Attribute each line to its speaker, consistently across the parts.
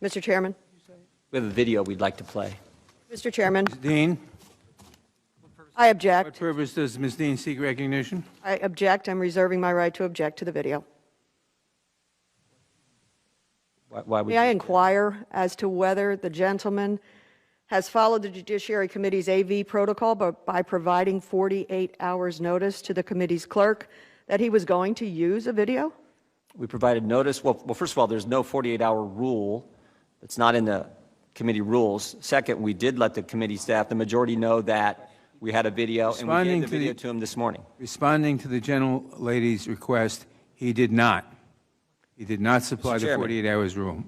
Speaker 1: Mr. Chairman.
Speaker 2: We have a video we'd like to play.
Speaker 1: Mr. Chairman,
Speaker 3: Dean,
Speaker 1: I
Speaker 3: what
Speaker 1: object.
Speaker 3: purpose does Ms. Dean seek recognition?
Speaker 1: I object. I'm reserving my right to object to the video.
Speaker 2: Why would
Speaker 1: May I
Speaker 2: you?
Speaker 1: inquire as to whether the gentleman has followed the Judiciary Committee's AV protocol by providing 48 hours notice to the committee's clerk that he was going to use a video?
Speaker 2: We provided notice. Well, first of all, there's no 48-hour rule. It's not in the committee rules. Second, we did let the committee staff, the majority, know that we had a video, and we gave the video to him this morning.
Speaker 3: Responding to the gentlelady's request, he did not. He did not supply the 48 hours rule.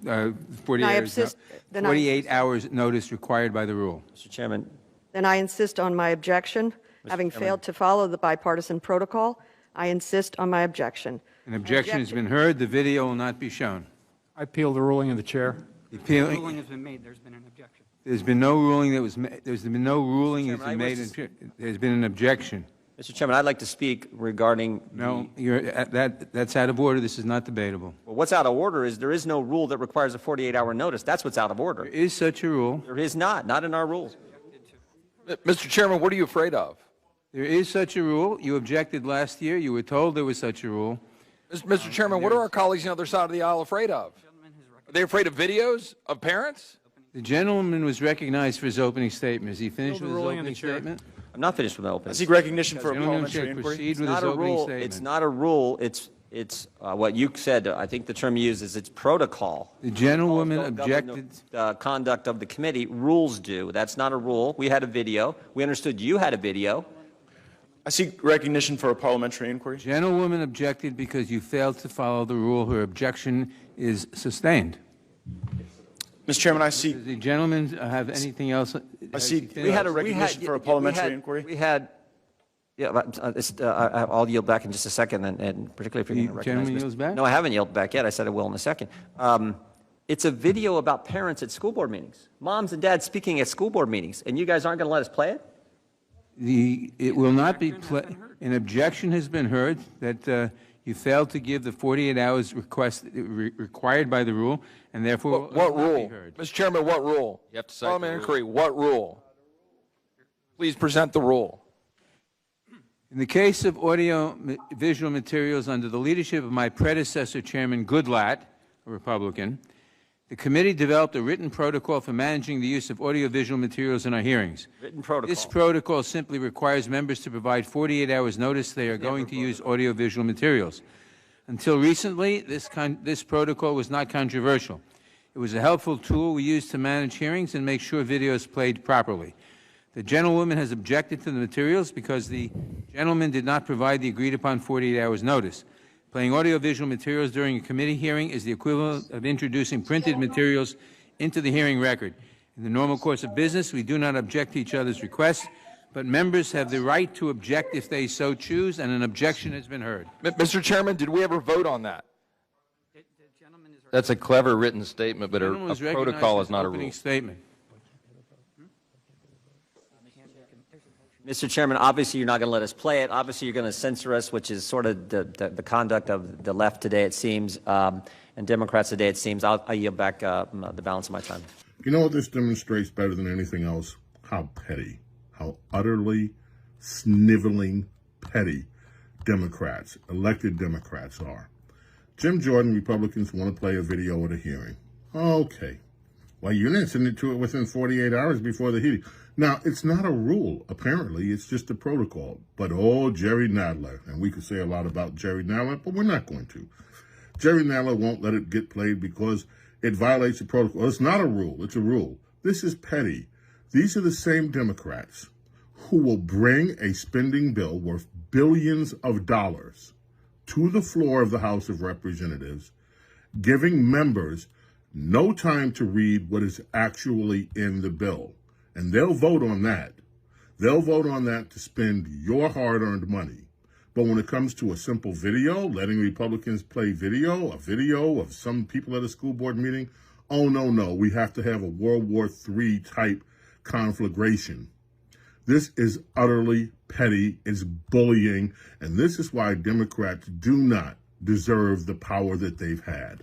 Speaker 3: 48 hours notice required by the rule.
Speaker 2: Mr. Chairman,
Speaker 1: Then I insist on my objection. Having failed to follow the bipartisan protocol, I insist on my objection.
Speaker 3: An objection has been heard. The video will not be shown.
Speaker 4: I appeal the ruling of the chair.
Speaker 3: The
Speaker 5: The
Speaker 3: appeal-
Speaker 5: ruling has been made, there's been an objection.
Speaker 3: There's been no ruling that was made. There's been no ruling that's
Speaker 2: Chairman,
Speaker 3: been
Speaker 2: I
Speaker 3: made.
Speaker 2: was-
Speaker 3: There's been an objection.
Speaker 2: Mr. Chairman, I'd like to speak regarding
Speaker 3: No, that's out of order. This is not debatable.
Speaker 2: well, what's out of order is there is no rule that requires a 48-hour notice. That's what's out of order.
Speaker 3: There is such a rule.
Speaker 2: There is not in our rules.
Speaker 6: Mr. Chairman, what are you afraid of?
Speaker 3: There is such a rule. You objected last year. You were told there was such a rule.
Speaker 6: Mr. Chairman, what are our colleagues on the other side of the aisle afraid of? Are they afraid of videos of parents?
Speaker 3: The gentleman was recognized for his opening statement. Is he finished
Speaker 4: the
Speaker 3: with his
Speaker 4: ruling of the
Speaker 3: opening
Speaker 4: chair.
Speaker 3: statement?
Speaker 2: I'm not finished with my
Speaker 7: I
Speaker 2: opening.
Speaker 7: seek recognition for a
Speaker 3: Gentleman
Speaker 7: parliamentary
Speaker 3: should
Speaker 7: inquiry.
Speaker 3: proceed
Speaker 2: It's
Speaker 3: with his
Speaker 2: not a
Speaker 3: opening
Speaker 2: rule.
Speaker 3: statement.
Speaker 2: It's not a rule. It's what you said. I think the term you used is it's protocol.
Speaker 3: The gentlewoman
Speaker 2: Rules don't govern
Speaker 3: objected.
Speaker 2: the conduct of the committee. Rules do. That's not a rule. We had a video. We understood you had a video.
Speaker 7: I seek recognition for a parliamentary inquiry.
Speaker 3: Gentlewoman objected because you failed to follow the rule. Her objection is sustained.
Speaker 7: Mr. Chairman, I seek
Speaker 3: Does the gentleman have anything else?
Speaker 7: I seek
Speaker 3: Has he
Speaker 7: we had a
Speaker 3: finished?
Speaker 7: recognition for a parliamentary inquiry.
Speaker 2: We had. Yeah, but, I'll yield back in just a second, and particularly if you're going to
Speaker 3: The
Speaker 2: recognize
Speaker 3: gentleman
Speaker 2: Mr.
Speaker 3: yields back?
Speaker 2: No, I haven't yielded back yet. I said I will in a second. It's a video about parents at school board meetings, moms and dads speaking at school board meetings, and you guys aren't going to let us play it?
Speaker 3: It will not be, an objection has been heard that you failed to give the 48 hours required by the rule, and therefore
Speaker 6: What
Speaker 3: will not be
Speaker 6: rule?
Speaker 3: heard.
Speaker 6: Mr. Chairman, what rule?
Speaker 8: You have to cite the
Speaker 6: Parliamentary
Speaker 8: rule.
Speaker 6: inquiry, what rule? Please present the rule.
Speaker 3: In the case of audio-visual materials under the leadership of my predecessor, Chairman Goodlatte, a Republican, the committee developed a written protocol for managing the use of audio-visual materials in our hearings.
Speaker 2: Written protocol.
Speaker 3: This protocol simply requires members to provide 48 hours notice they are going to use audio-visual materials. Until recently, this protocol was not controversial. It was a helpful tool we used to manage hearings and make sure videos played properly. The gentlewoman has objected to the materials because the gentleman did not provide the agreed-upon 48 hours notice. Playing audio-visual materials during a committee hearing is the equivalent of introducing printed materials into the hearing record. In the normal course of business, we do not object to each other's requests, but members have the right to object if they so choose, and an objection has been heard.
Speaker 6: Mr. Chairman, did we ever vote on that?
Speaker 8: That's a clever written statement, but
Speaker 3: The
Speaker 8: a
Speaker 3: gentleman was recognized
Speaker 8: protocol
Speaker 3: for
Speaker 8: is
Speaker 3: his
Speaker 8: not a
Speaker 3: opening
Speaker 8: rule.
Speaker 3: statement.
Speaker 2: Mr. Chairman, obviously you're not going to let us play it. Obviously you're going to censor us, which is sort of the conduct of the left today, it seems, and Democrats today, it seems. I'll yield back the balance of my time.
Speaker 9: You know what this demonstrates better than anything else? How petty, how utterly sniveling petty Democrats, elected Democrats are. Jim Jordan, Republicans want to play a video at a hearing. Okay. Well, you didn't send it to it within 48 hours before the hearing. Now, it's not a rule, apparently. It's just a protocol. But, Jerry Nadler, and we could say a lot about Jerry Nadler, but we're not going to. Jerry Nadler won't let it get played because it violates the protocol. It's not a rule. It's a rule. This is petty. These are the same Democrats who will bring a spending bill worth billions of dollars to the floor of the House of Representatives, giving members no time to read what is actually in the bill. And they'll vote on that. They'll vote on that to spend your hard-earned money. But when it comes to a simple video, letting Republicans play a video of some people at a school board meeting, oh, no, we have to have a World War III type conflagration. This is utterly petty, it's bullying, and this is why Democrats do not deserve the power that they've had.